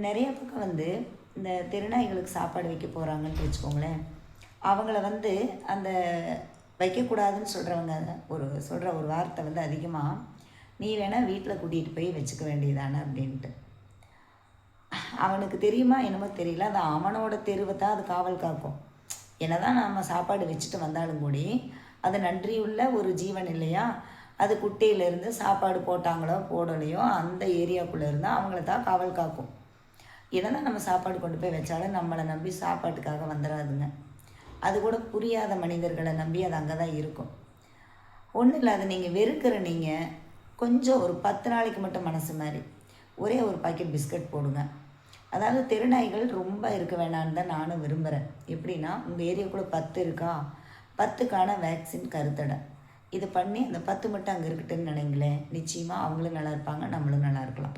நிறைய பக்கம் இந்த தெருநாய்களுக்கு சாப்பாடு வைக்க போகிறாங்கன்னு வச்சுக்கோங்களேன். அவங்கள அந்த வைக்கக்கூடாதுன்னு சொல்கிறவங்க சொல்கிற ஒரு வார்த்தை அதிகமாக, "நீ வேணால் வீட்டில் கூட்டிகிட்டு போய் வச்சுக்க வேண்டியதானே" அப்படின்ட்டு. அவனுக்கு தெரியுமா என்னமோ தெரியல, அது அவனோட தெருவை தான் அது காவல் காக்கும். என்னதான் நம்ம சாப்பாடு வச்சுட்டு வந்தாலும் கூடி, அது நன்றியுள்ள ஒரு ஜீவன் இல்லையா? அது குட்டையிலேருந்து சாப்பாடு போட்டாங்களோ போடலையோ அந்த ஏரியாவுக்குள்ளே இருந்தால் அவங்கள தான் காவல் காக்கும். என்னதான் நம்ம சாப்பாடு கொண்டு போய் வச்சாலும் நம்மளை நம்பி சாப்பாட்டுக்காக வந்துடாதுங்க. அது கூட புரியாத மனிதர்களை நம்பி அது அங்கே தான் இருக்கும். ஒன்றும் இல்லை, அதை நீங்கள் வெறுக்கிற நீங்கள் கொஞ்சம் ஒரு 10 நாளைக்கு மட்டும் மனசு மாதிரி ஒரே ஒரு பாக்கெட் பிஸ்கட் போடுங்க. அதாவது தெருநாய்கள் ரொம்ப இருக்க வேணான்னு தான் நானும் விரும்புகிறேன். எப்படின்னா, உங்கள் ஏரியாக்குள்ளே 10 இருக்கா, 10க்கான வேக்சின் கருத்தடை இது பண்ணி அந்த 10 மட்டும் அங்கே இருக்கட்டுன்னு நினைங்களேன். நிச்சயமாக அவங்களும் நல்லா இருப்பாங்க, நம்மளும் நல்லா இருக்கலாம்.